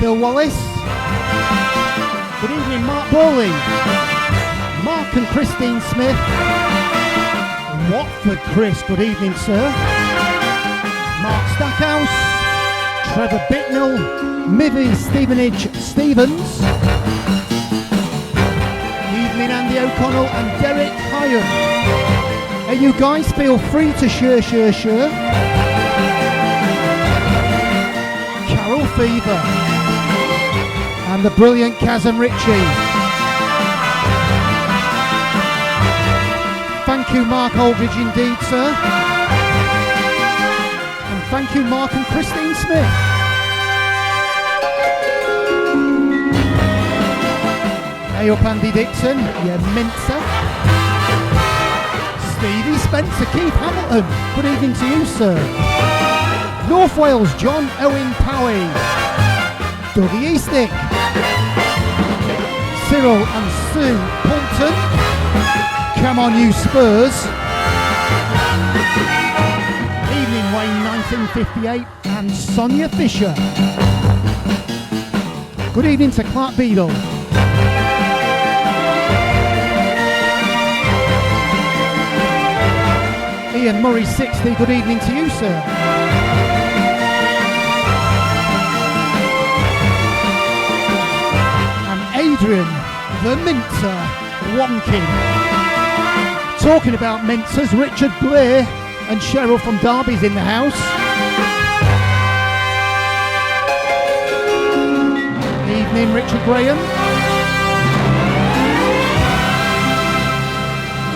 Bill Wallace. Good evening, Mark Bowley. Mark and Christine Smith. Watford Chris, good evening, sir. Mark Stackhouse. Trevor Bittnell. Mivy Stevenage Stevens. Evening, Andy O'Connell and Derek Hyatt. Hey, you guys, feel free to share. Carol Fever. And the brilliant Kaz and Richie. Thank you, Mark Aldridge, indeed, sir. And thank you, Mark and Christine Smith. Hey up, Andy Dixon, you mincer. Stevie Spencer, Keith Hamilton, good evening to you, sir. North Wales, John Owen Powie. Dougie Eastick. Cyril and Sue Poulton. Come on, you Spurs. Evening Wayne 1958 and Sonia Fisher. Good evening to Clark Beadle. Ian Murray 60, good evening to you, sir. And Adrian the Mincer Wonkin. Talking about mincers, Richard Blair and Cheryl from Derby's in the house. Evening, Richard Graham.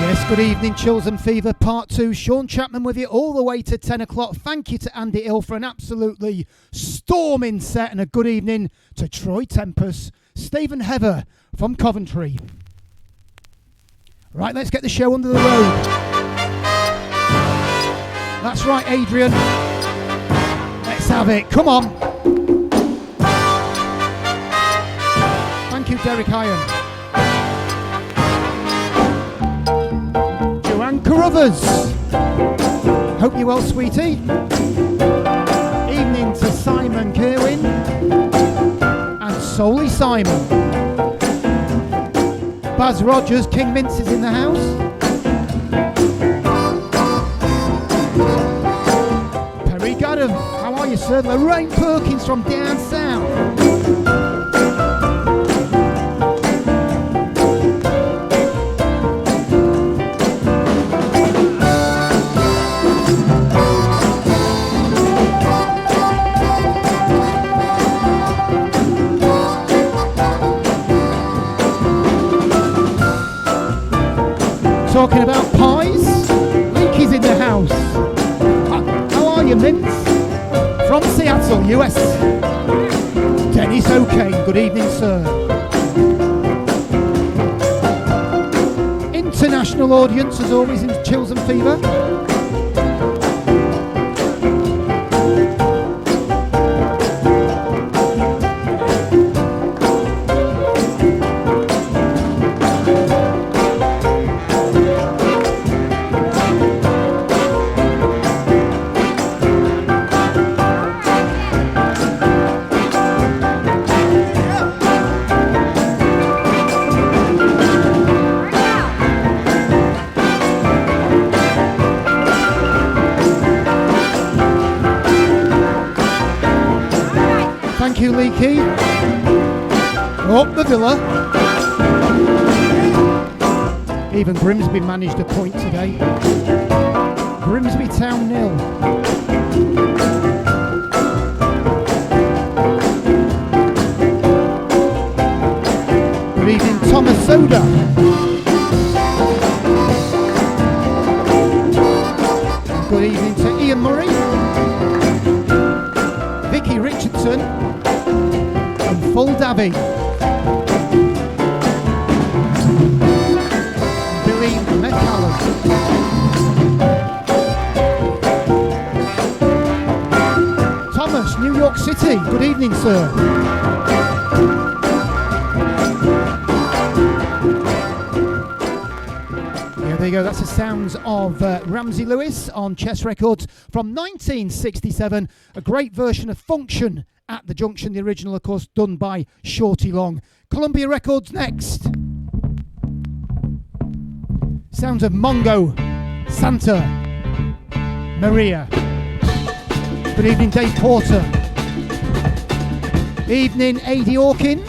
Yes, good evening, Chills and Fever Part 2. Sean Chapman with you all the way to 10 o'clock. Thank you to Andy Hill for an absolutely storming set, and a good evening to Troy Tempest, Stephen Heather from Coventry. Right, let's get the show under the road. That's right, Adrian. Let's have it. Come on. Thank you, Derek Iron. Joanne Carruthers. Hope you're well, sweetie. Evening to Simon Kerwin and Solly Simon. Baz Rogers, King Mince is in the house. Perry Gaddam, how are you, sir? Lorraine Perkins from down south. Talking about pies, Leakey's in the house. How are you, Mince? From Seattle, US. Dennis O'Kane, good evening, sir. International audience, as always, in Chills and Fever. Thank you, Leakey. Up the Villa. Even Grimsby managed a point today. Grimsby Town 0. Good evening, Thomas Soda. Good evening to Ian Murray. Vicky Richardson. Full Davy. Billy McCallum. Thomas, New York City. Good evening, sir. Yeah, there you go. That's the sounds of Ramsey Lewis on Chess Records from 1967. A great version of Function at the Junction. The original, of course, done by Shorty Long. Columbia Records next. Sounds of Mongo, Santa Maria. Good evening, Dave Porter. Evening, A.D. Hawkins.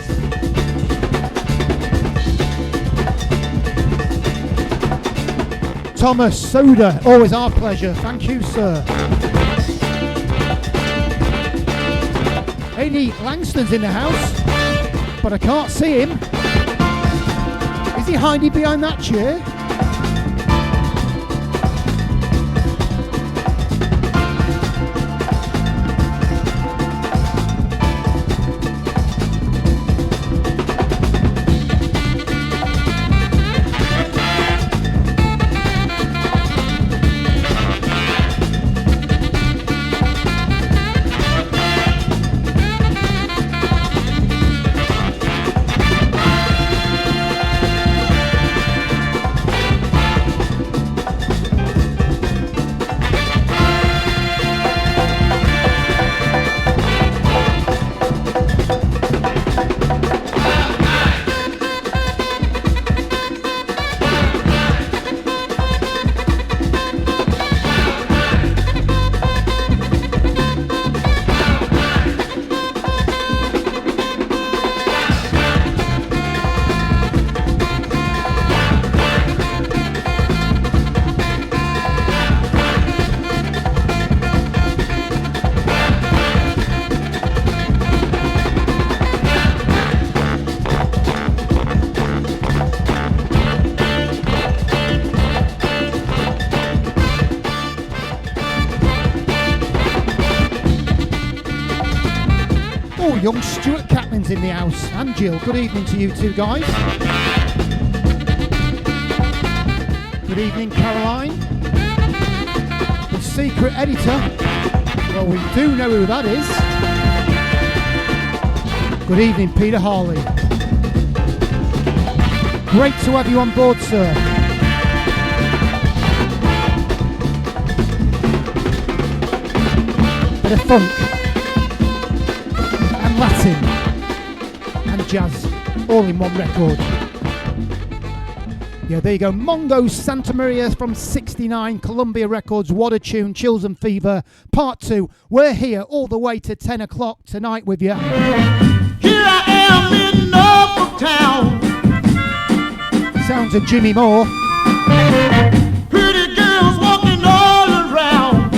Thomas Soda, always our pleasure. Thank you, sir. A.D. Langston's in the house, but I can't see him. Is he hiding behind that chair? Young Stuart Chapman's in the house, and Jill. Good evening to you two guys. Good evening, Caroline. The secret editor. Well, we do know who that is. Good evening, Peter Harley. Great to have you on board, sir. Bit of funk. Latin and jazz all in one record. Yeah, there you go. Mongo Santa Maria from 69, Columbia Records. What a tune. Chills and Fever Part 2. We're here all the way to 10 o'clock tonight with you. Here I am in Norfolk town. Sounds of Jimmy Moore. Pretty girls walking all around.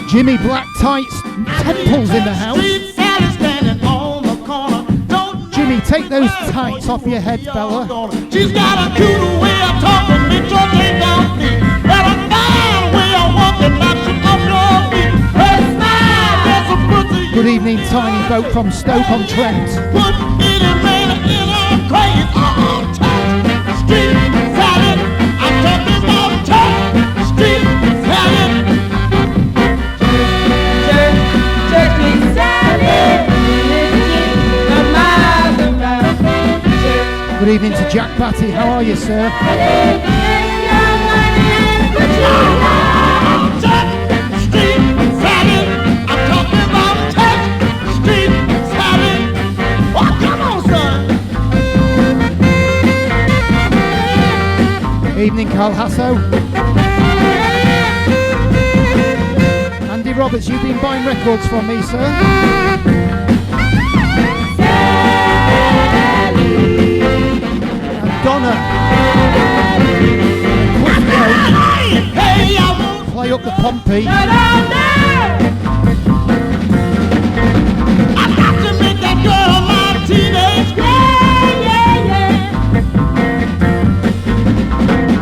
Jimmy Black Tights. Temples in the house. Jimmy, take those tights off your head, fella. She's got a cute way of talking, make your thing down feet. Got a fine way of walking, knocks you off your feet. Her smile, that's a pussy. Good evening, Tiny Boat from Stoke-on-Trent. Put any man in a crazy street salad. I'm talking about street salad. Good evening to Jack Batty. How are you, sir? Evening, Carl Hasso. Andy Roberts, you've been buying records from me, sir. Donna. Play up the Pompey. I got to make that girl my teenage girl.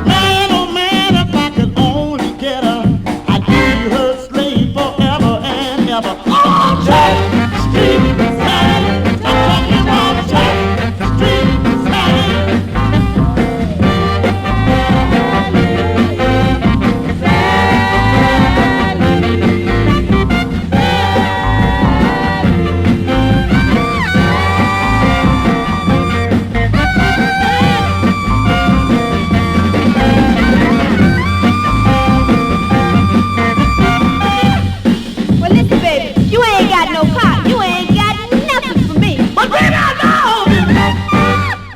Man, oh man, if I could only get her, I'd be her slave forever and ever. Oh, Jack, street salad. I'm talking about Jack, street salad.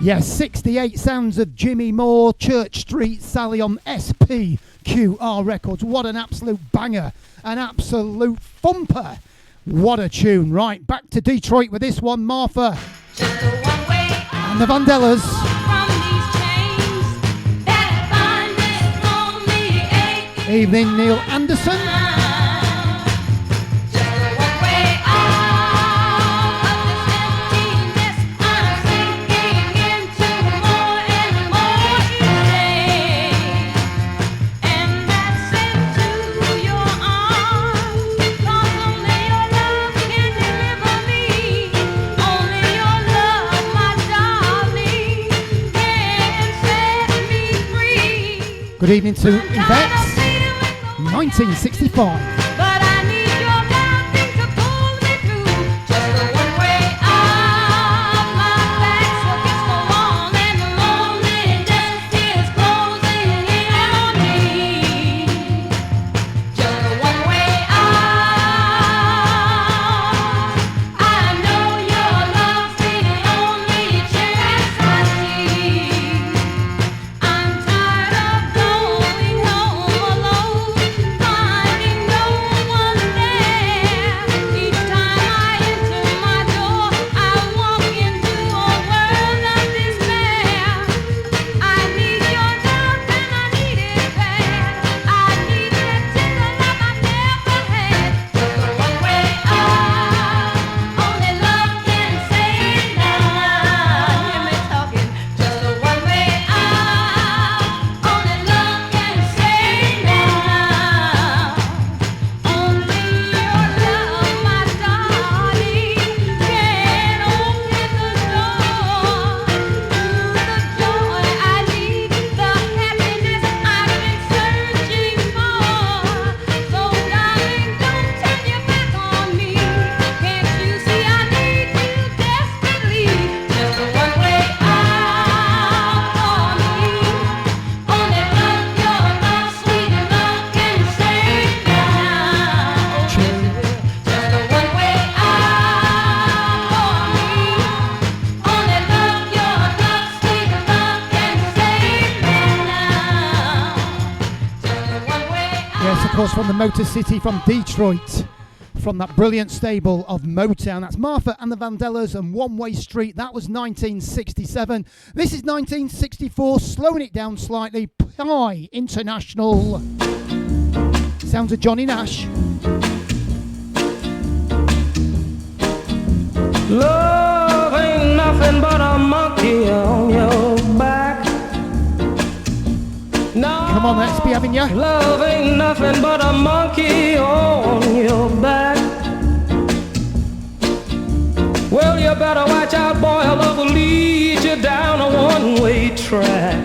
Yes, 68 sounds of Jimmy Moore, Church Street Sally on SPQR Records. What an absolute banger, an absolute thumper. What a tune. Right, back to Detroit with this one, Martha and the Vandellas. Evening, Neil Anderson. Good evening to Yvette, 1965. From the Motor City, from Detroit, from that brilliant stable of Motown. That's Martha and the Vandellas and One Way Street. That was 1967. This is 1964, slowing it down slightly. Pie International. Sounds of Johnny Nash. Love ain't nothing but a monkey on your back. No, come on, let's be having ya. Love ain't nothing but a monkey on your back. Well, you better watch out, boy, or love will lead you down a one-way track.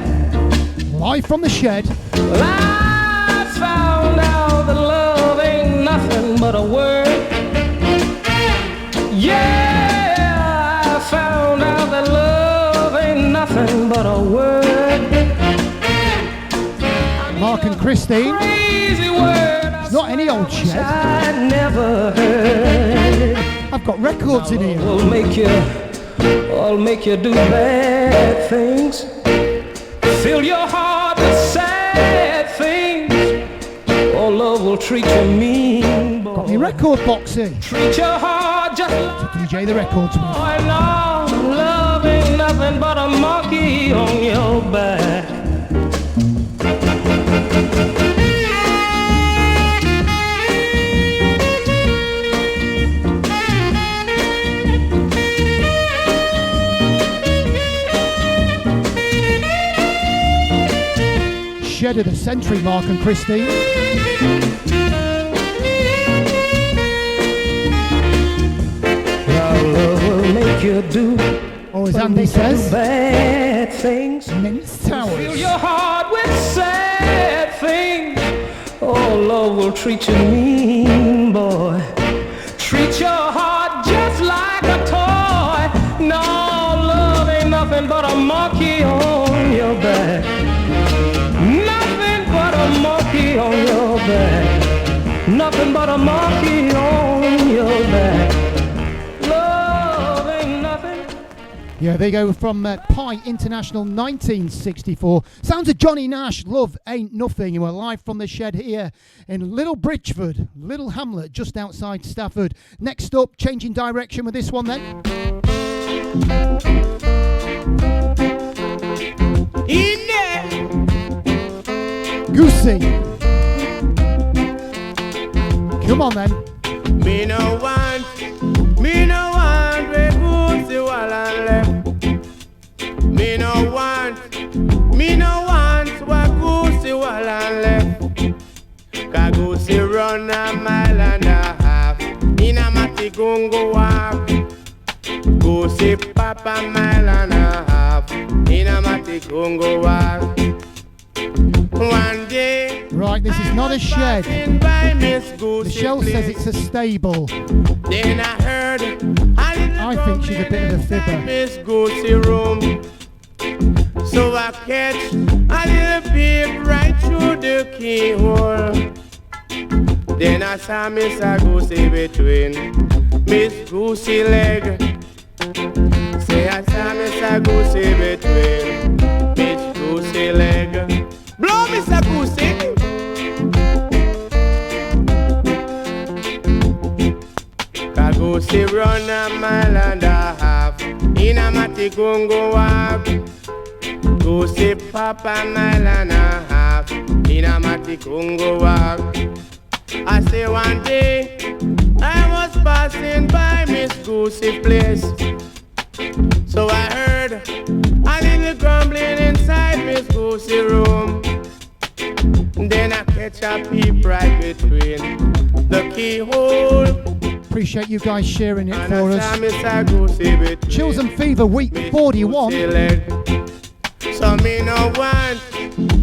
Live from the shed. Well, I found out that love ain't nothing but a word. Yeah, I found out that love ain't nothing but a word. Mark and Christine. It's not any old shed. I never heard. I've got records in here. I'll make you do bad things. Fill your heart with sad things. Or love will treat you mean. Boy. Got me record box here. Treat your heart just like to DJ the records with. Oh, no, love ain't nothing but a monkey on your back. Shed of the century, Mark and Christine. Now love will make you do, or as Andy says, bad things. Mince towers. Fill your heart with sad things. Oh, love will treat you mean, boy. Treat your heart just like a toy. No, love ain't nothing but a monkey on your back. Nothing but a monkey on your back. Nothing but a monkey on your back. Love ain't nothing Yeah, they go from Pi International 1964. Sounds of Johnny Nash, Love Ain't Nothing. And we're live from the shed here in Little Bridgeford, little hamlet just outside Stafford. Next up, changing direction with this one then. In there. Goosey. Come on then. Me no want where Goosey while I left. Me no want where Goosey while I left. 'Cause Goosey run a mile and a half in a matty gungo walk. Goosey pop a mile and a half in a matty gungo walk. One day, right, this is not a shed. The shell says it's a stable. Then I heard I think she's a bit of a fibber. Miss Goosey room. So I catch a little peep right through the keyhole. Then I saw Miss Goosey between Miss Goosey leg. Say I saw Miss Goosey between Miss Goosey leg. Blow Mr. Goosey. Goosey run a mile and a half in a matty gungo walk. Goosey pop a mile and a half in a matty gungo walk. I say one day I was passing by Miss Goosey place. So I heard a little grumbling inside Miss Goosey room. Then I catch a peep right between the keyhole. Appreciate you guys sharing it for us. Chills and Fever week 41. So me no want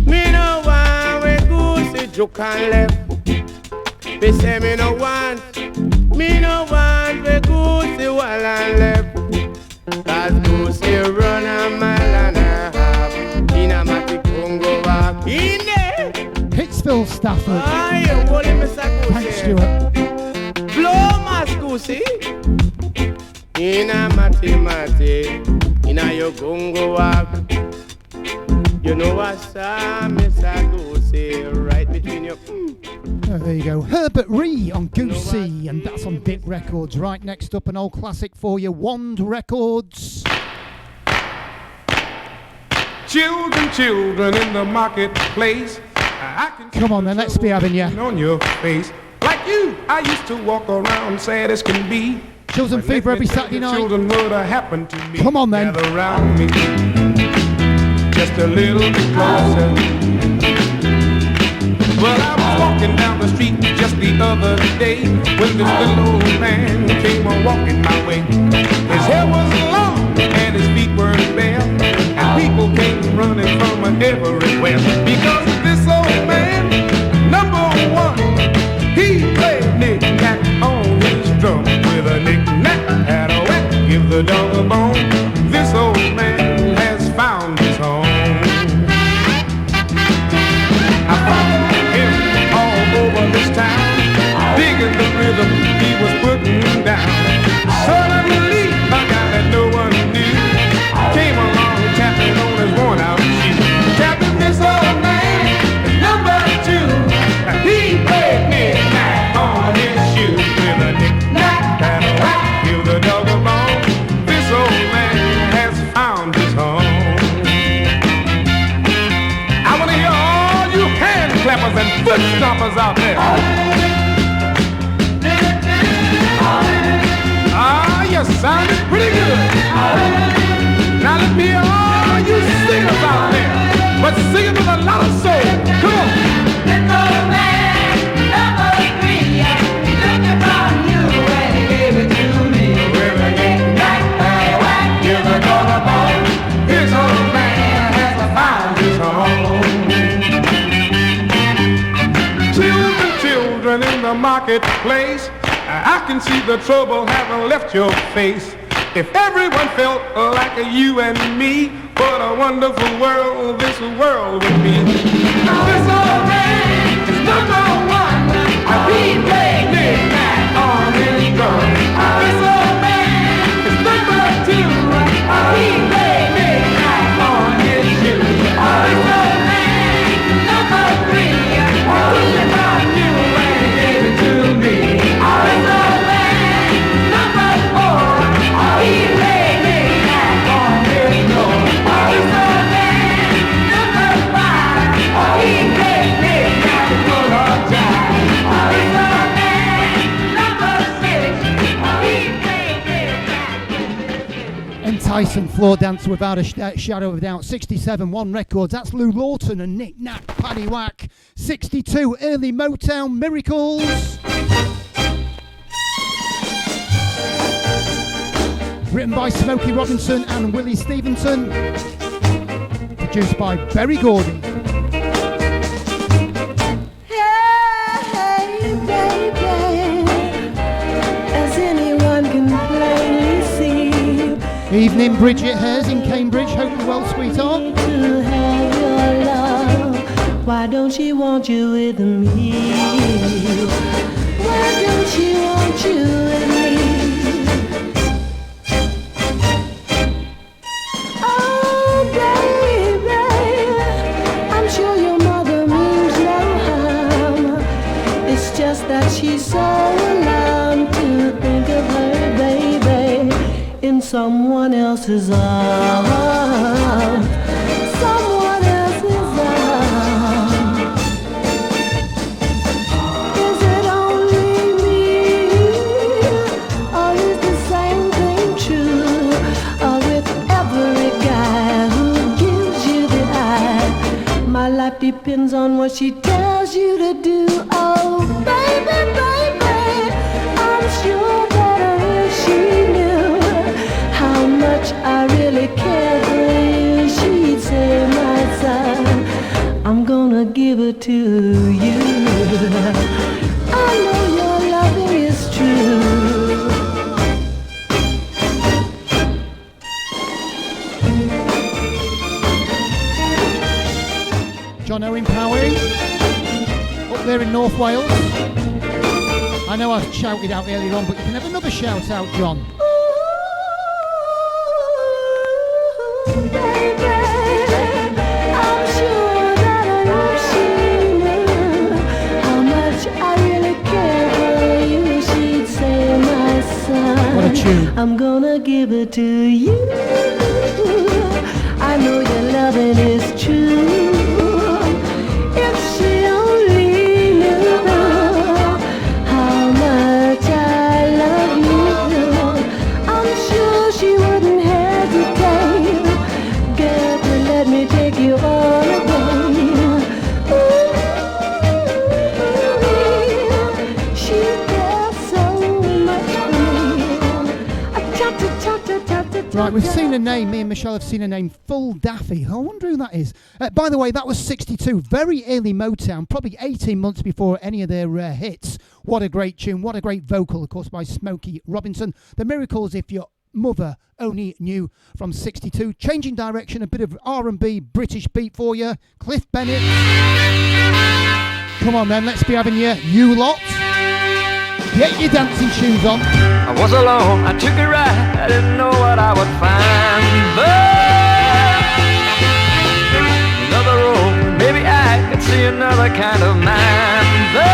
where Goosey joke and left. They say me no want where Goosey while and left. 'Cause Goosey run a mile and a half in a matty Congo walk. In there, Pittsville, Stafford. Aye, what is Mr. Goosey? Thanks, Stuart. Blow my Goosey. In a matty, in a your Congo walk. You know what, sir, Mr. Goosey, right between your... Oh, there you go. Herbert Ree on Goosey, and that's on Dick Records. Right, next up, an old classic for you, Wand Records. Children in the marketplace. Come on then, let's be having you. On your face. Like you, I used to walk around sad as can be. Chills and Fever every Saturday night. Children would have happened to me. Come on then. Gather around me. Just a little bit closer. Well, I was walking down the street just the other day when this little old man came walking my way. His hair was long and his feet were bare, and people came running from everywhere because of this old man. Number one, he played knick-knack on his drum with a knick-knack, had a whack, give the dog a bone. This old man has found his home. I followed him all over this town, digging the rhythm he was putting down. Suddenly, a guy that no one knew came along tapping on his worn-out shoe. Tapping this old man is number two. He played knick-knack on his shoe with a knick-knack and a whack, give the dog a bone. This old man has found his home. I want to hear all you hand clappers and foot stompers out there. Ah, you sounded pretty good. Now let me hear all you singers out there, but sing it with a lot of soul. Come on. Little man, number three, he's looking for you and he gave it to me. With a knick-knack and a whack, give the dog a bone. this old man has found his home. Children in the marketplace, I can see the trouble having left your face. If everyone felt like you and me, what a wonderful world this world would be. This old man is number one. He played knick-knack on his drum. This old man is number two. He Tyson floor dancer without a shadow of a doubt. 67, One Records. That's Lou Lawton and Nick Nack, Paddy Whack. 62, early Motown Miracles. Written by Smokey Robinson and Willie Stevenson. Produced by Berry Gordy. Hey, baby, as anyone can plainly see. Evening, Bridget Hares in Cambridge. Hope you're well, sweetheart. To have your love, why don't she want you with me? Why don't she want you with me? Oh, baby, I'm sure your mother means no harm. It's just that she's so alarmed to think of her baby in someone else's arms. Someone else's arms. Is it only me, or is the same thing true with every guy who gives you the eye? My life depends on what she tells you to do. Oh, baby, baby, I'm sure that if she knew how much I really care for you, she'd say, my son, I'm gonna give it to you. I know your loving is true. John Owen Powing, up there in North Wales. I know I've shouted out earlier on, but you can have another shout out, John. Ooh, baby, I'm sure that if she knew how much I really care for you, she'd say, my son, What a tune. I'm gonna give it to you. I know your loving is true. If she only knew how much I love you, I'm sure she wouldn't hesitate. Girl, to let me take you all away. Ooh, she cares so much for me. Right, we've seen a name. Me and Michelle have seen a name. Full Daffy. I wonder who that is. By the way, that was 62. Very early Motown. Probably 18 months before any of their hits. What a great tune. What a great vocal, of course, by Smokey Robinson. The Miracles, If Your Mother Only Knew, from 62. Changing direction. A bit of R&B British beat for you. Cliff Bennett. Come on, then. Let's be having you lot. Get your dancing shoes on. I was alone, I took a ride, I didn't know what I would find. But another road, maybe I could see another kind of man. But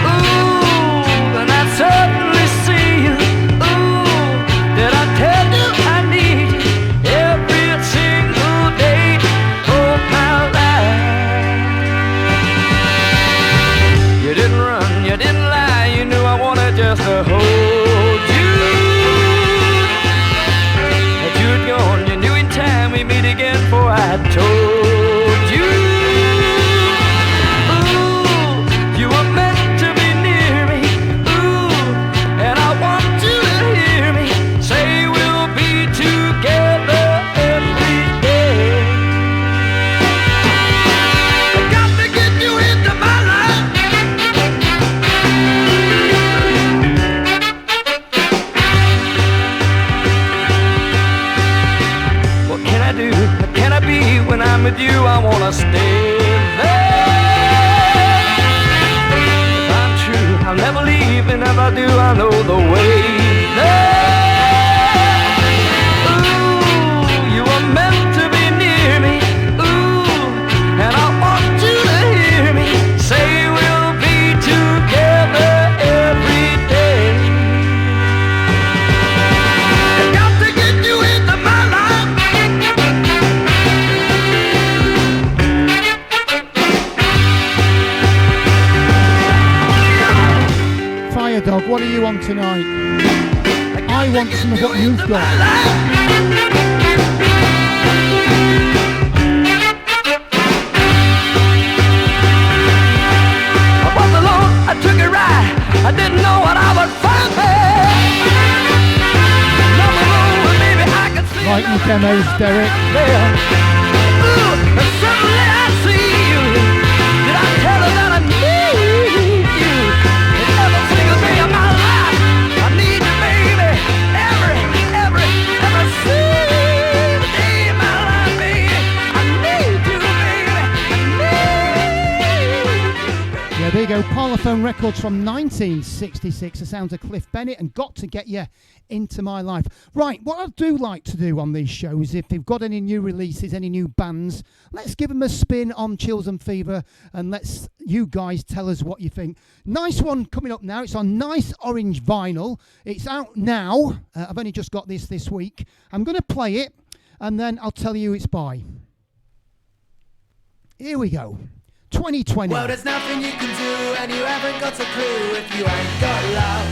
ooh, and I certainly see you. Ooh, did I tell you I need you every single day of my life? You didn't run, you didn't lie, you knew I wanted just to hold you. But you'd gone, you knew in time we'd meet again, for I told you. Ooh, you were meant to be near me. Ooh, and I want you to hear me say we'll be together every day. I got to get you into my life. What can I do? What can I be? When I'm with you, I wanna stay there. If I'm true, I'll never leave, and if I do, I know the way there. Ooh, you were meant to be near me. Ooh, and I want you to hear me say we'll be together every day. I got to get you into my life. Dog, what do you want tonight? I want some of what you've got. I was alone, I took a ride. I didn't know what I would find there. Number one, maybe I could see Like your demos, Derek. there. Ooh, and suddenly I see you. Did I tell her that I need you? In every single day of my life, I need you, baby. Every single day of my life, baby. I need you, baby. I need you. Yeah, there you go. Parlophone Records from 1966. The sounds of Cliff Bennett and Got to Get You Into My Life. Right, what I do like to do on these shows, if they've got any new releases, any new bands, let's give them a spin on Chills and Fever and let's you guys tell us what you think. Nice one coming up now. It's on nice orange vinyl. It's out now. I've only just got this week. I'm going to play it and then I'll tell you who it's by. Here we go. 2020. Well, there's nothing you can do, and you haven't got a clue if you ain't got love.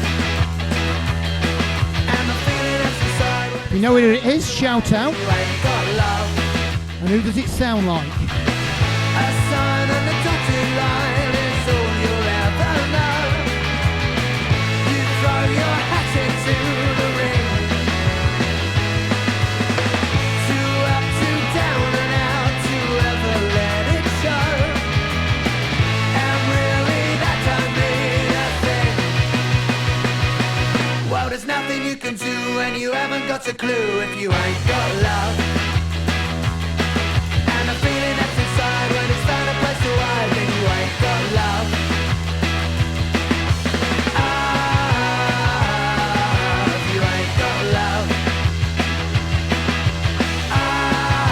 And the feeling that's inside when You know who it is? Shout out. you ain't got love. And who does it sound like? A sign on the dotted line is all you'll ever know. You throw your hat into the ring. Two up, two down, and out, to ever let it show. And really, that don't mean a thing. Well, there's nothing you can do, and you haven't got a clue if you ain't got love. And the feeling that's inside when it's found a place to hide, then you ain't got love. Ah, if you ain't got love. Ah,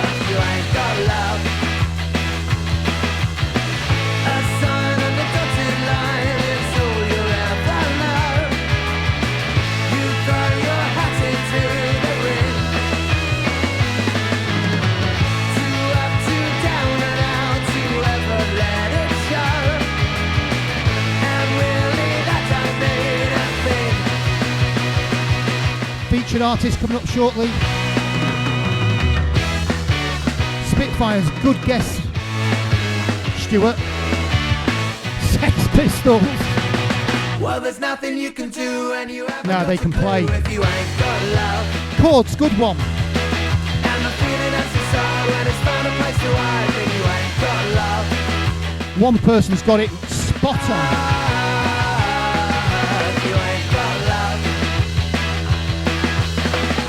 if you ain't got love. A sign on the dotted line is all you'll ever know. You throw your hat into the ring. Two up, two down, and out, to ever let it show. And really, that don't mean a thing. Featured artist coming up shortly. Spitfires, good guess. Stuart. Sex Pistols. Well, there's nothing you can do, and you haven't No, got they a can clue play. if you ain't got love. Chords, good one. And the feeling that's inside when it's found a place to hide, then you ain't got love. One person's got it spot on. Ah, if you ain't got love.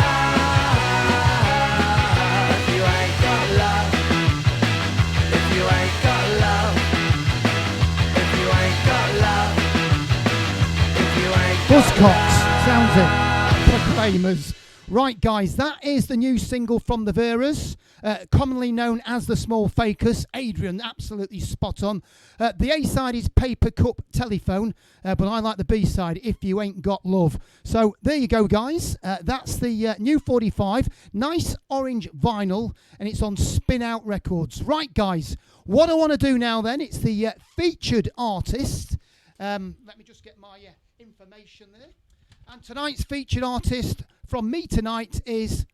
Ah, if you ain't got love. If you ain't got love. If you ain't got love. If you ain't got Buzzcocks, sounds it. Proclaimers. Right, guys, that is the new single from the Veras, commonly known as the Small Fakers. Adrian, absolutely spot on. The A-side is Paper Cup Telephone, but I like the B-side, If You Ain't Got Love. So there you go, guys. That's the new 45. Nice orange vinyl, and it's on Spin Out Records. Right, guys, what I want to do now then, it's the featured artist. Let me just get my information there. And tonight's featured artist from me tonight is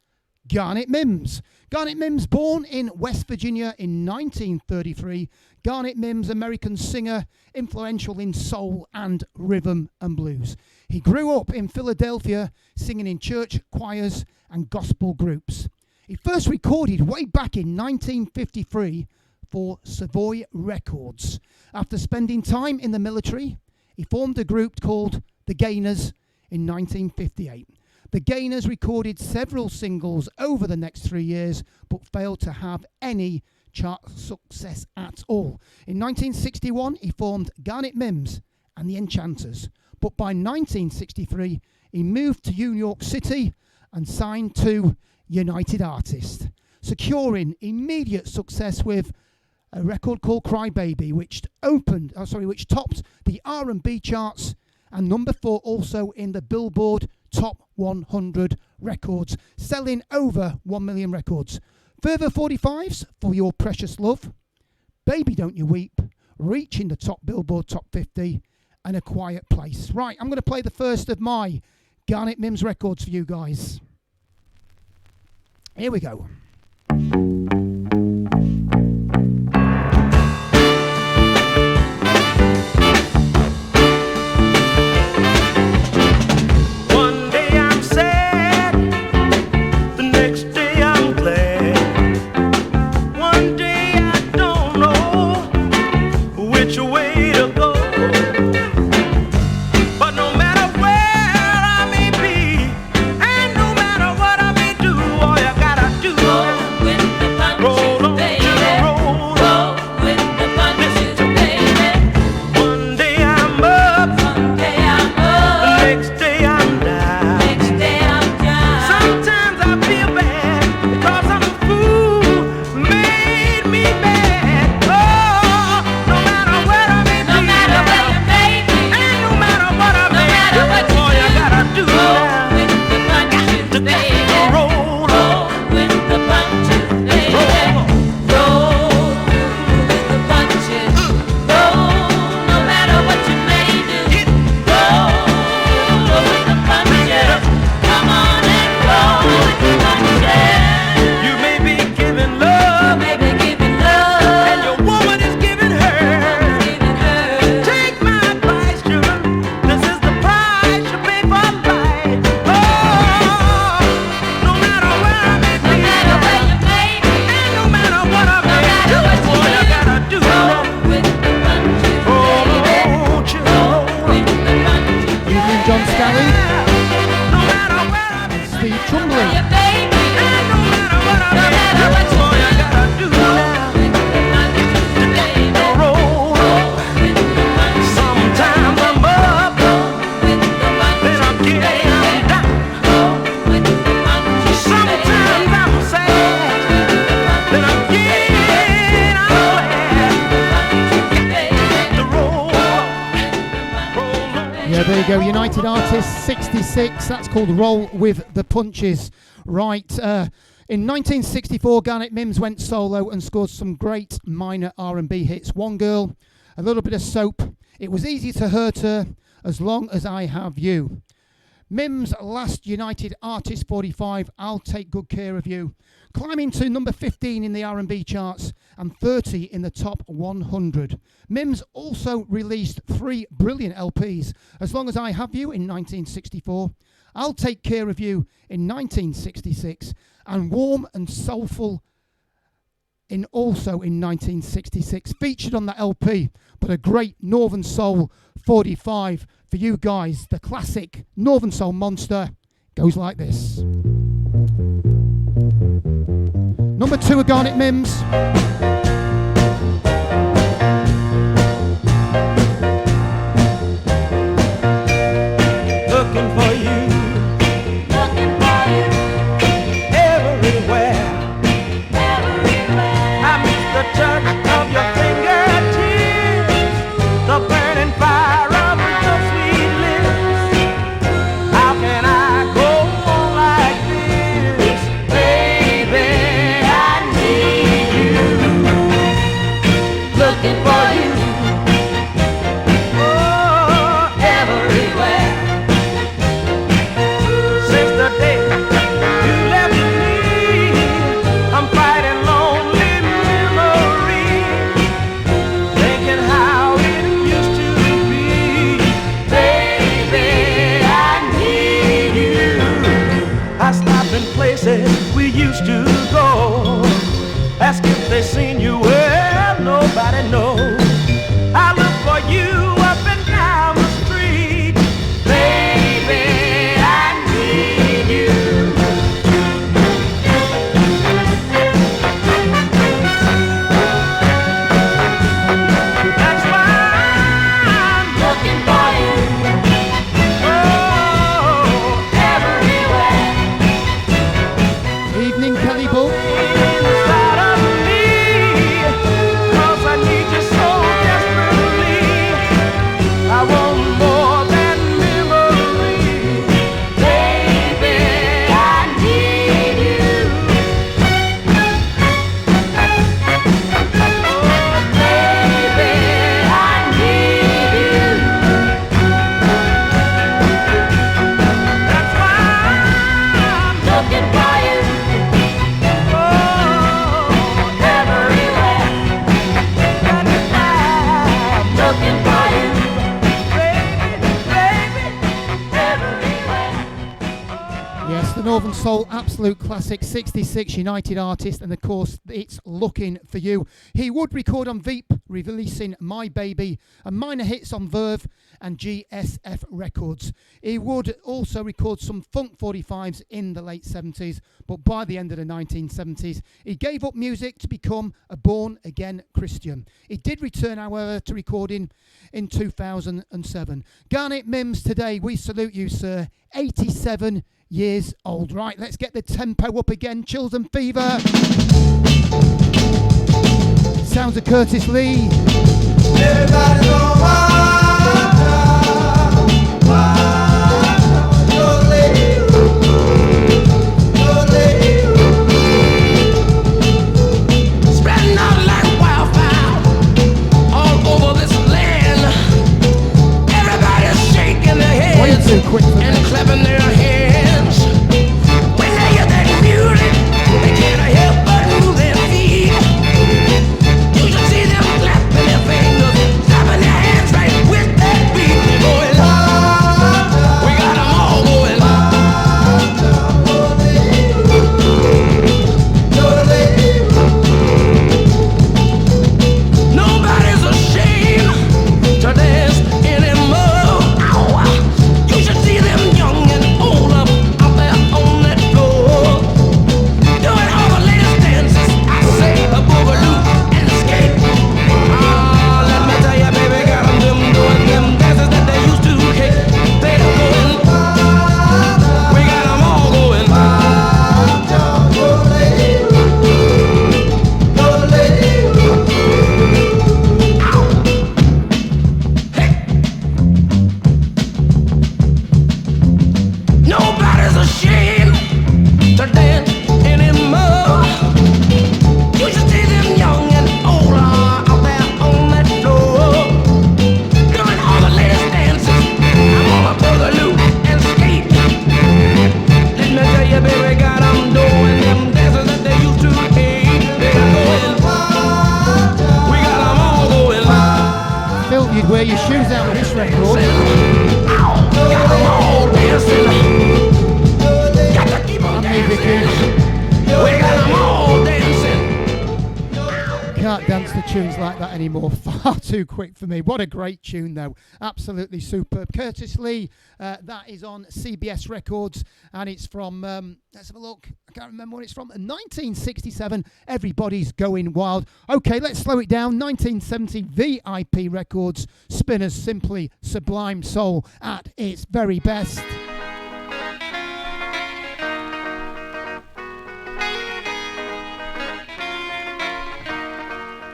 Garnet Mims. Garnet Mims, born in West Virginia in 1933. Garnet Mims, American singer, influential in soul and rhythm and blues. He grew up in Philadelphia, singing in church choirs and gospel groups. He first recorded way back in 1953 for Savoy Records. After spending time in the military, he formed a group called The Gainers in 1958. The Gainers recorded several singles over the next 3 years, but failed to have any chart success at all. In 1961, he formed Garnet Mims and the Enchanters, but by 1963, he moved to New York City and signed to United Artists, securing immediate success with a record called Cry Baby, which topped the R&B charts and number 4 also in the Billboard Top 100 records, selling over 1 million records. Further 45s for Your Precious Love, Baby Don't You Weep, reaching the top Billboard Top 50, and A Quiet Place. Right, I'm going to play the first of my Garnet Mims records for you guys. Here we go. One day I'm sad, the next day I'm glad. One day I don't know which way to go. But no matter where I may be, and no matter what I may do, all you gotta do with the punches, roll on, baby. roll on. With the punches, baby. One day I'm up, Someday I'm the up, next day I'm down. next day I'm down. Sometimes I feel bad because some fool made me mad. Oh, no matter where I may No be, matter where you may be, and no matter what I may matter what you all you do, gotta do roll now with the punches, baby. roll Roll with the punches, baby. Roll with the punches. Roll no matter what you may do. Roll with the punches. Come on and roll with the punches. You may be giving You love, may be giving and love, your woman is giving her. giving her. Take my advice, sugar. This is the price you pay for life. Oh, no matter where I may No be, matter where you may be, and no matter what I may matter do, what you all you do, gotta do roll with the punches, baby. won't you roll With the punches, Evening, John Scally, no matter where I may Steve where Trumbley. you may be, and no matter what I no may matter do, what you all you gotta do with the punches, baby. roll. With the punches, Sometimes I'm up, with the punches, then I'm down. with the punches, Sometimes I'm sad, then I'm glad to roll. Yeah, there you go. United Artists 66. That's called Roll with the Punches. Right. In 1964, Garnet Mims went solo and scored some great minor R&B hits. One Girl, a little bit of Soap. It Was Easy to Hurt Her, As Long as I Have You. Mims' last United Artist 45, I'll Take Good Care of You, climbing to number 15 in the R&B charts and 30 in the top 100. Mims also released 3 brilliant LPs, As Long as I Have You in 1964, I'll Take Care of You in 1966, and Warm and Soulful also in 1966. Featured on that LP, but a great Northern Soul 45 for you guys. The classic Northern Soul monster goes like this. Number 2 of Garnet Mims. Looking for you looking for you everywhere. everywhere. I miss the touch of your fingertips, the burning fire of your sweet lips. How can I go on like this, baby? I need you. Looking for you Oh, everywhere. since the day you left me, I'm fighting lonely memories, thinking how it used to be. Baby, I need you. I stopped in places we used to go, ask if they seen you. Well, nobody knows. I look for you up and down the street. Baby, I need you. That's why I'm Looking for you everywhere. Evening, Kelly Bull. inside of me, 'cause I need you so Soul, absolute classic, 66, United artist, and of course it's Looking For You. He would record on Veep, releasing My Baby, and minor hits on Verve and GSF Records. He would also record some Funk 45s in the late 70s, but by the end of the 1970s, he gave up music to become a born-again Christian. He did return, however, to recording in 2007. Garnet Mims, today, we salute you, sir. 87 years old. Right, let's get the tempo up again. Chills and Fever. Sounds of Curtis Lee. Everybody know spreading out like wildfire all over this land. Everybody's shaking their heads. Way too quick for and me. clapping their hands. When they hear that music, they can't help but move their feet. You should see them clapping their fingers, clapping their hands right with that beat. Going, we got them all going. Nobody's ashamed to dance anymore. You should see them young and old up out there on that floor, doing all the latest dances. I say a boogaloo and a skate. Let me tell you, baby, got them doing them dances that they used to hate. They're going, we got them all going. Nobody's ashamed to dance anymore. You should see them young and old out there on that floor, doing all the latest dances. I'm on a boogaloo and skate. Let me tell you, baby, got 'em doing them dances that they used to hate. They're going, we got 'em all going. Phil, you'd wear your shoes out with this record. Got 'em all dancing. Got to keep on And me, dancing. Vicky. We got 'em all dancing. Can't dance to tunes like that anymore. Far too quick for me. What a great tune, though. Absolutely superb. Curtis Lee, that is on CBS Records, and it's from, let's have a look. I can't remember what it's from. 1967, Everybody's Going Wild. Okay, let's slow it down. 1970, VIP Records, Spinners, Simply Sublime Soul at its very best.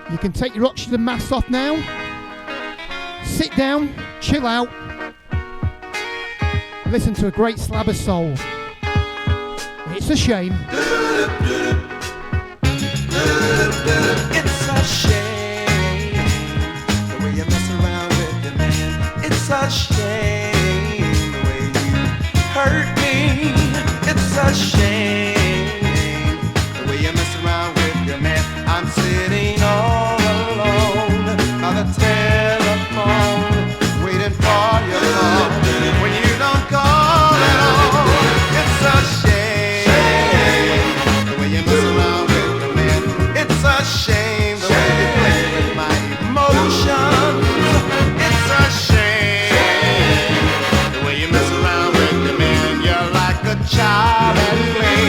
You can take your oxygen mask off now. Sit down, chill out, listen to a great slab of soul. It's a shame. It's a shame the way you mess around with the man. It's a shame the way you hurt me. It's a shame the way you mess around with your man. I'm sitting all alone by the telephone, waiting for your call. When you don't call at all, it's a shame the way you mess around with your man. It's a shame the way you play with my emotions. It's a shame the way you mess around with your man. You're like a child at play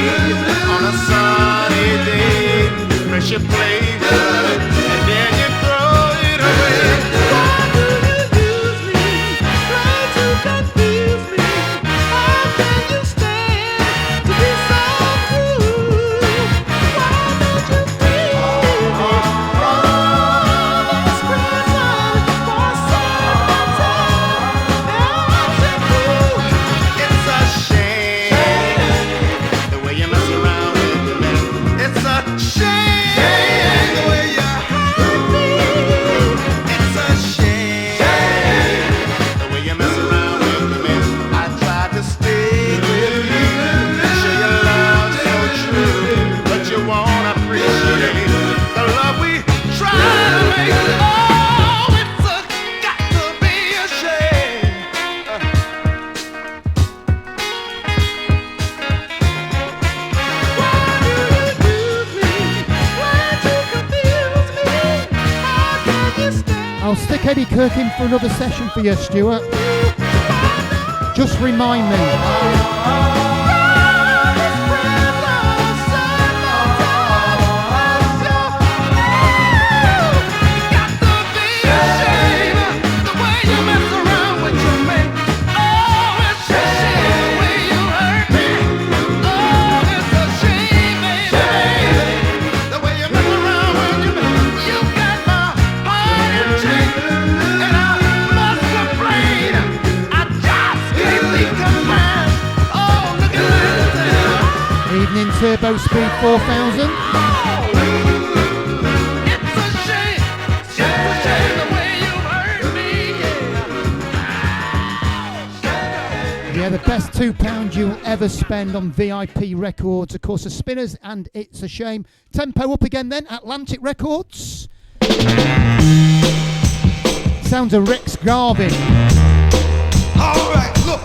on a sunny day. Pressure play good, and then you throw it away. I'll stick Eddie Kirk in for another session for you, Stuart. Just remind me. Evening Turbo Speed 4000. Yeah, the best £2 you'll ever spend on VIP records. Of course, the Spinners and It's a Shame. Tempo up again then, Atlantic Records. Sounds of Rex Garvin. All right, look,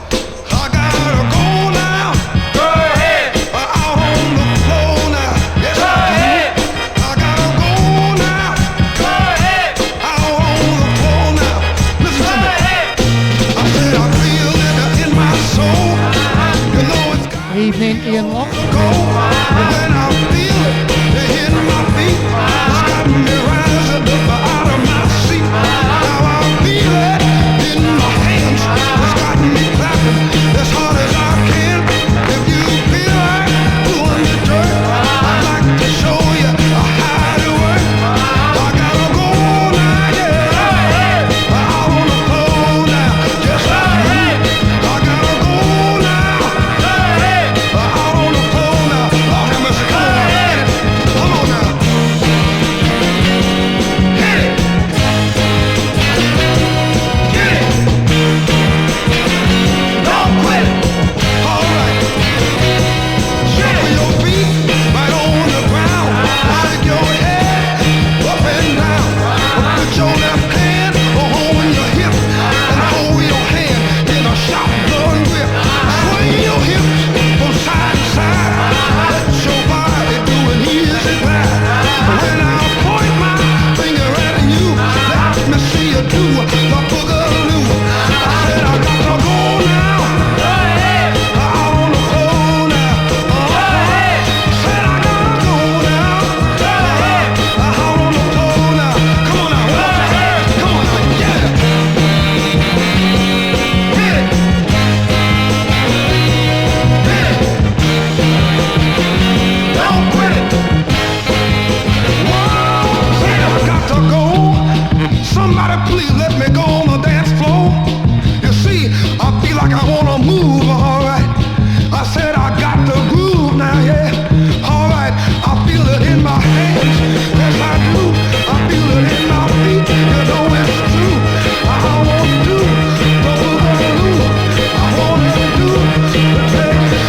I gotta go now. Go ahead. Out on the floor now. Yes, go ahead. I gotta go now. Go ahead. Out on the floor now. Listen to me. I said I feel it in my soul. You know it's got Evening, Ian Locke. go. When I feel it in my feet, it's got me rising up out of my seat. Now I feel it in my hands. It's got me clapping as hard as I can. If you feel like doing the dirt, I'd like to show you how to work. I gotta go now, yeah. Out on the floor now, just like me. I gotta go now. Out on the floor now. Lord have mercy, come on. Come on now. Hit it. Get it. Don't quit it. All right. Shuffle your feet right on the ground. Shake your head up and down. Put your left hand on your hip and hold your hand in a shotgun grip. Swing your hips from side to side. Let your body do an easy glide. When I point my finger at you, let me see you do the boogaloo. I said I got to go now. Out on the floor now. Said I gotta go now. Out on the floor now. Come on now. Come on now. Yeah. Hit it. Hit it. Don't quit it. Said I got to go. Somebody please let me go on the dance floor. You see, I feel like I wanna move, all right. I said I got to groove now, yeah. All right, I feel it in my hands, yes I do. I feel it in my feet, you know it's true. I wanna do the boogaloo. I wanna do the Texas.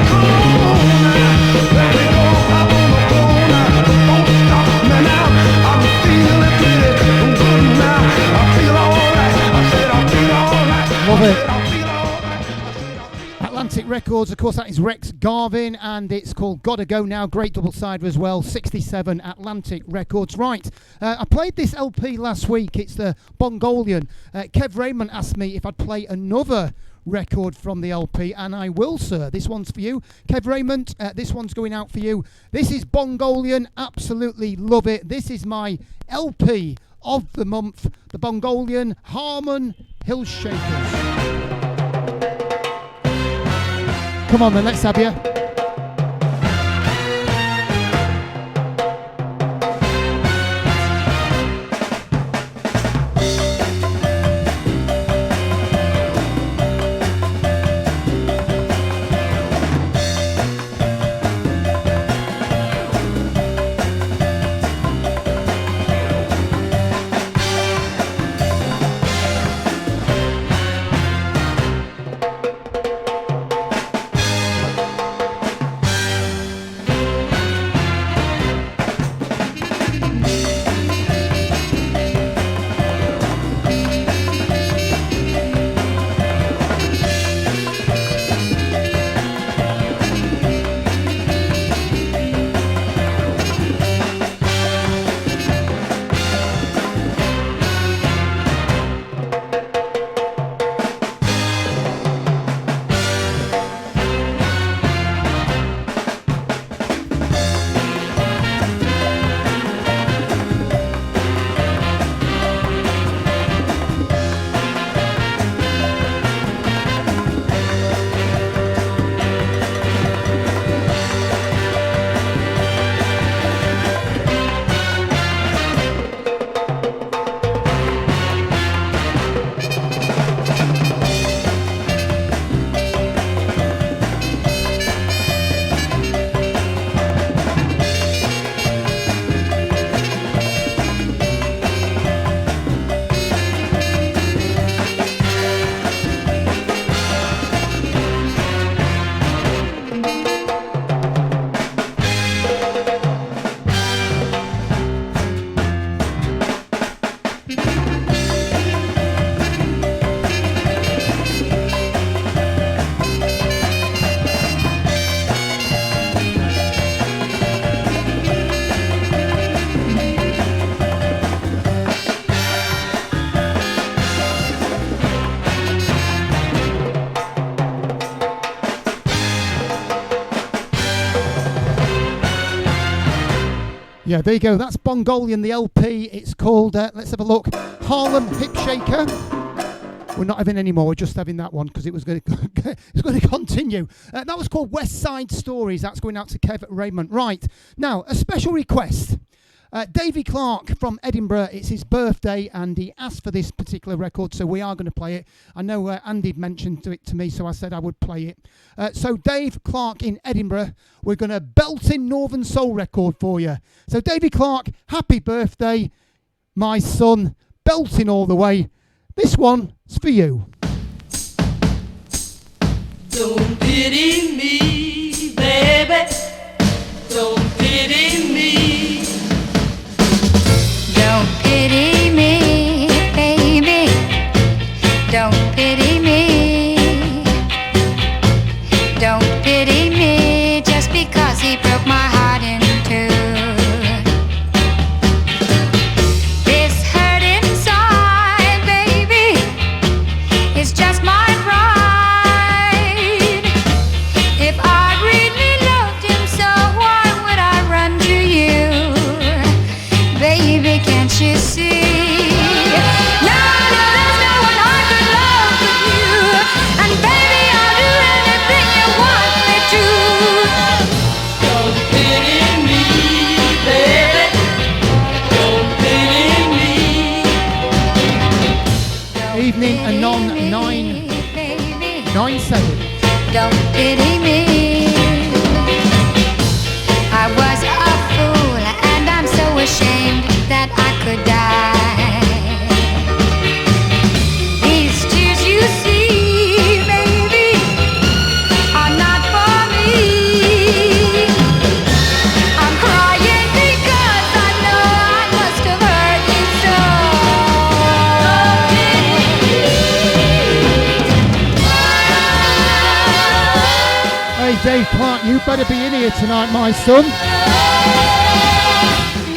Come on now, let me go up on the floor now. Don't stop me now. I'm feeling pretty good now. I feel alright. I said I feel alright. Love it. I feel alright. Atlantic Records, of course, that is Rex Garvin, and it's called Gotta Go Now. Great double sider as well. 67 Atlantic Records. Right, I played this LP last week. It's the Bongolian. Kev Raymond asked me if I'd play another record from the LP, and I will, sir. This one's for you, Kev Raymond. This one's going out for you. This is Bongolian. Absolutely love it. This is my LP of the month, the Bongolian Harmon Hill Shakers. Come on then, let's have you. Yeah, there you go. That's Bongolian, the LP. It's called, let's have a look, Harlem Hip Shaker. We're not having any more. We're just having that one because it was going to continue. That was called West Side Stories. That's going out to Kev Raymond. Right. Now, a special request. Davy Clark from Edinburgh, it's his birthday and he asked for this particular record, so we are going to play it. I know Andy mentioned it to me, so I said I would play it. So Dave Clark in Edinburgh, we're going to belt in Northern Soul record for you. So Davy Clark, happy birthday, my son, belting all the way. This one's for you. Don't pity me, baby. Don't pity me. Don't pity me, baby. Don't pity me. Don't pity me just because he broke my heart in two. This hurt inside, baby, is just my pride. If I really loved him so, why would I run to you? Baby, can't you see? No, there's no one I could love but you. And baby, I'll do anything you want me to. Don't pity me, baby. Don't pity me. Evening Anon Baby, 997. don't pity me. I was a fool and I'm so ashamed that I could die. These tears you see, baby, are not for me. I'm crying because I know I must have hurt you so. Hey Dave Clark, you better be in here tonight, my son,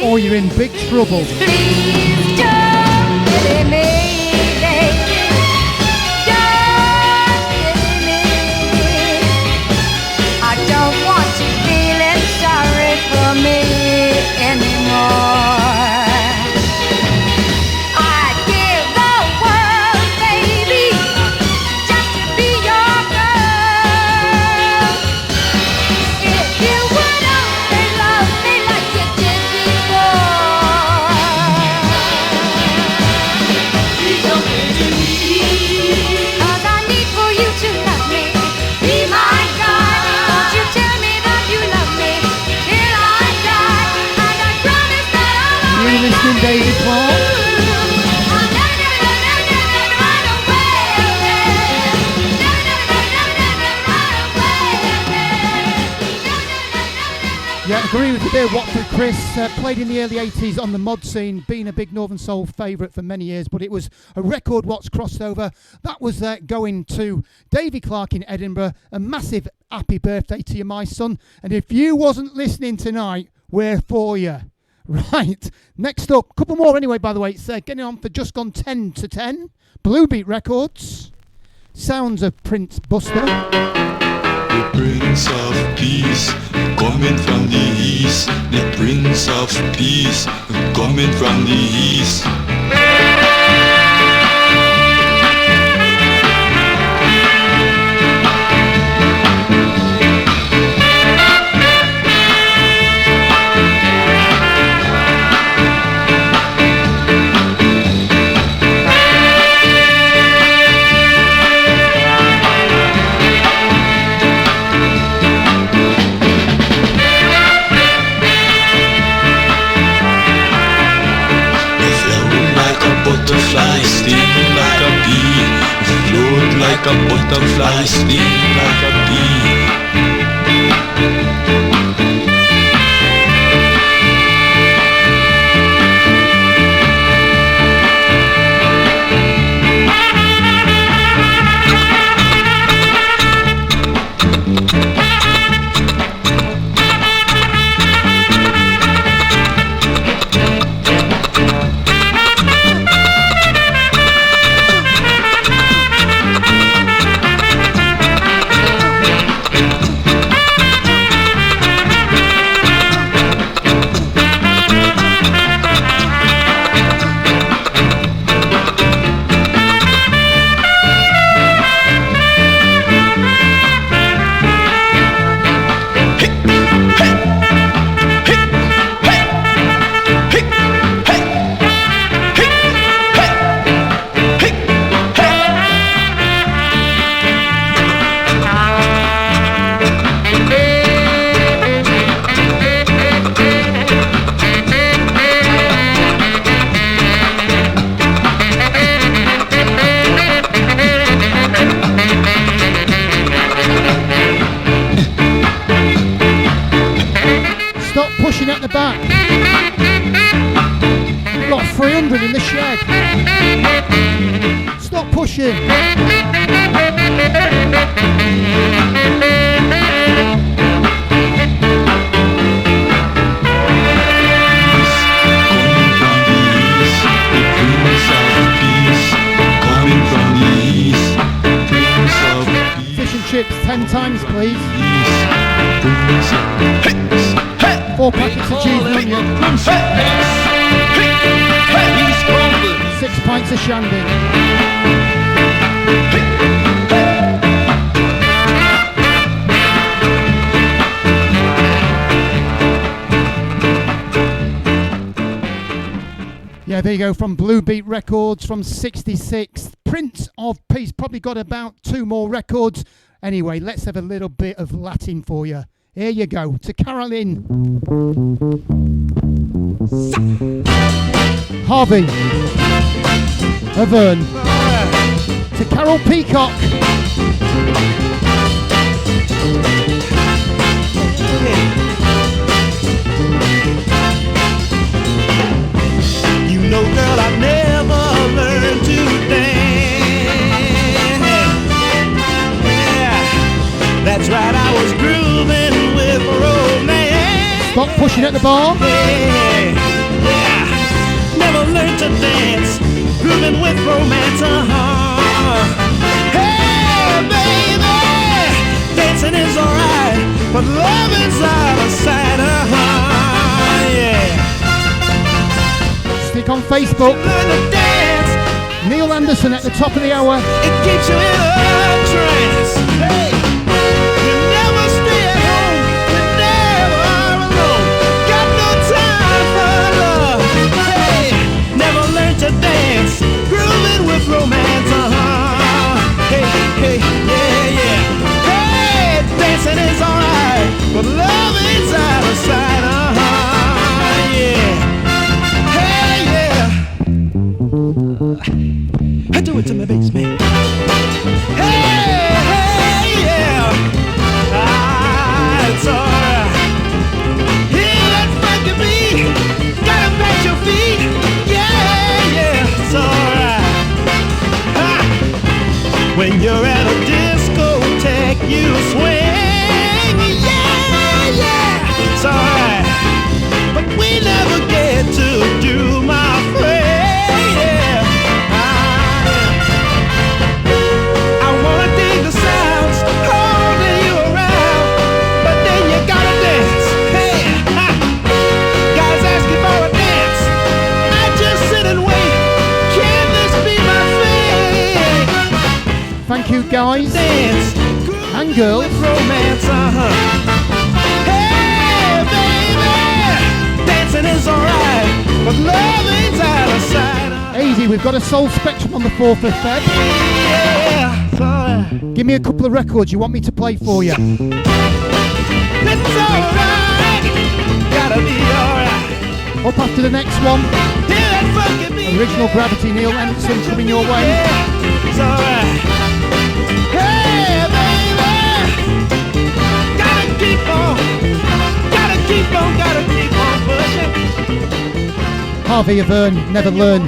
or you're in big trouble. Please don't pity me, baby. Don't pity me. I don't want you feeling sorry for me anymore. I'd give the world, baby, just to be your girl. If you would only love me like you did before. Please don't pity me. 'Cause I need for you to love me. Be my God. Won't you tell me that you love me till I die? And I promise that I'll You always listening, love David you. Clark? I'll never, never, never, never, never run away again. Never, never, never, never run away again. Yeah, agree with you there, Watford Chris. Played in the early 80s on the mod scene, being a big Northern Soul favourite for many years, but it was a record what's crossed over. That was going to Davy Clark in Edinburgh. A massive happy birthday to you, my son. And if you wasn't listening tonight, we're for you. Right, next up, couple more anyway, by the way. It's getting on for just gone 10 to 10. Bluebeat Records. Sounds of Prince Buster. The Prince of Peace, coming from the east. The Prince of Peace, coming from the east. Butterfly, sting like a bee. Float like a butterfly, sting like a bee. Stop pushing. Fish and chips 10 times, please. 4 packets of cheese and onion. 6 pints of shandy. Yeah, there you go, from Blue Beat Records from 66. Prince of Peace, probably got about 2 more records. Anyway, let's have a little bit of Latin for you. Here you go, to Caroline. Harvey. Avern. To Carol Peacock. You know, girl, I never learned to dance. Yeah, that's right, I was grooving with romance. Stop pushing at the bar. Yeah, never learned to dance, grooving with romance. Hey, baby, dancing is alright, but love is out of sight. Yeah. Stick on Facebook. Neil Anderson at the top of the hour. It keeps you in a trance. Hey, you never stay at home. You never are alone. Got no time for love. Hey, never learned to dance. Grooving with romance. Hey, hey, yeah, yeah. Hey, dancing is alright, but love is out of sight. Yeah. Do it to me, baby. Hey, hey, yeah. It's alright. Hear that funky beat. Gotta pat your feet. Yeah, yeah, it's alright. When you're at a discotheque, you swing. Yeah, yeah, it's alright. But we never get to do my friend. Thank you, guys and girls. Hey, baby, dancing is alright, but love is out of sight. Easy, we've got a Soul Spectrum on the 4th of Feb. Yeah, give me a couple of records you want me to play for you. It's alright, gotta be alright. Up after the next one. Original Gravity, Neil Anderson coming your way. Yeah, it's alright. Hey, baby, gotta keep on pushing. Harvey Avern, Never Learn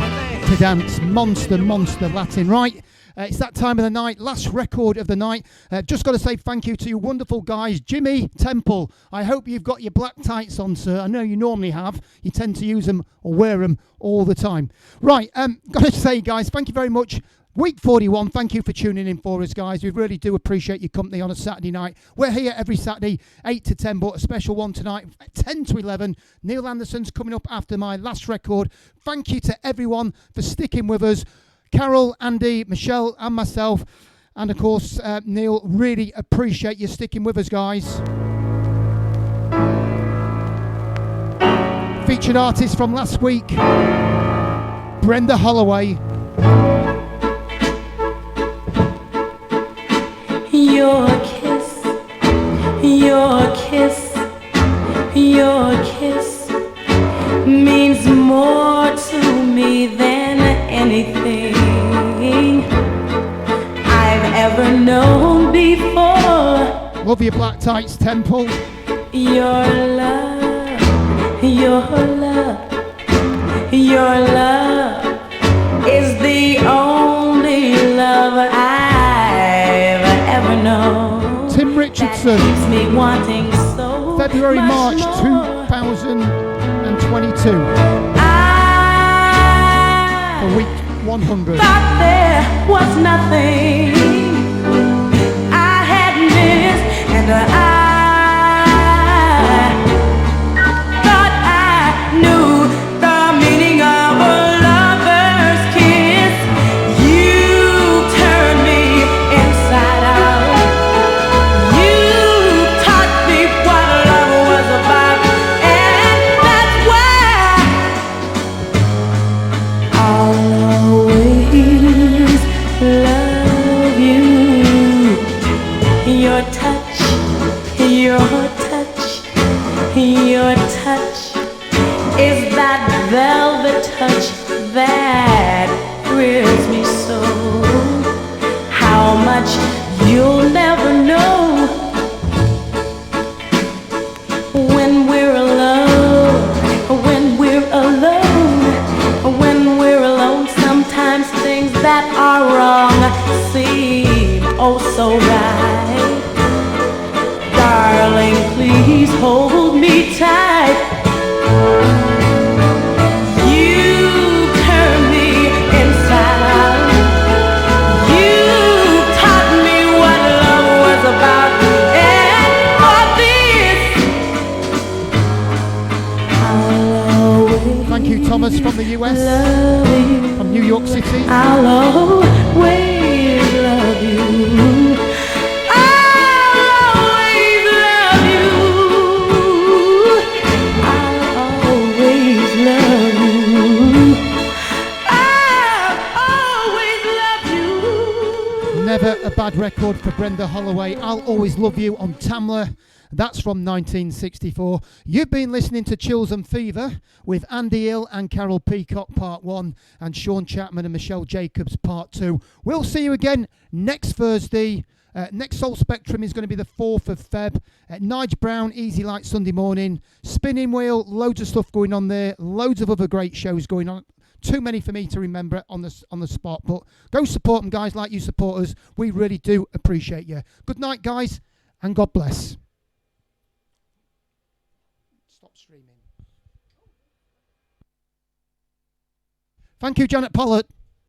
to Dance. Monster Latin, right? It's that time of the night, last record of the night. Just got to say thank you to you wonderful guys. Jimmy Temple, I hope you've got your black tights on, sir. I know you normally have. You tend to use them or wear them all the time. Right, got to say, guys, thank you very much. Week 41, thank you for tuning in for us, guys. We really do appreciate your company on a Saturday night. We're here every Saturday, 8 to 10, but a special one tonight, 10 to 11. Neil Anderson's coming up after my last record. Thank you to everyone for sticking with us. Carol, Andy, Michelle and myself. And of course, Neil, really appreciate you sticking with us, guys. Featured artist from last week, Brenda Holloway. Your kiss, your kiss, your kiss means more to me than anything I've ever known before. Love your black tights, Temple. Your love, your love, your love Hudson. keeps me wanting so February, much March more. 2022. I For week 100. thought there was nothing I had missed, and I thought I knew the meaning of a lover's kiss. You turned me inside out. You taught me what love was about, and that's why I'll always love you. Your touch, your touch, your touch is that velvet touch that thrills me so. How much you'll never know. When we're alone, when we're alone, when we're alone, sometimes things that are wrong seem oh so right. Darling, please hold me tight. You turn me inside out. You taught me what love was about, and for this I'll always Thank you, Thomas, from the US, love you. from New York City. I'll always love you. I'll always love you. I'll always love you. I'll always love you. Never a bad record for Brenda Holloway. I'll Always Love You on Tamla. That's from 1964. You've been listening to Chills and Fever with Andy Hill and Carol Peacock Part 1 and Sean Chapman and Michelle Jacobs Part 2. We'll see you again next Thursday. Next Soul Spectrum is going to be the 4th of Feb. Nige Brown, Easy Light Sunday morning. Spinning Wheel, loads of stuff going on there. Loads of other great shows going on. Too many for me to remember on the spot. But go support them, guys, like you support us. We really do appreciate you. Good night, guys, and God bless. Stop streaming. Thank you, Janet Pollard.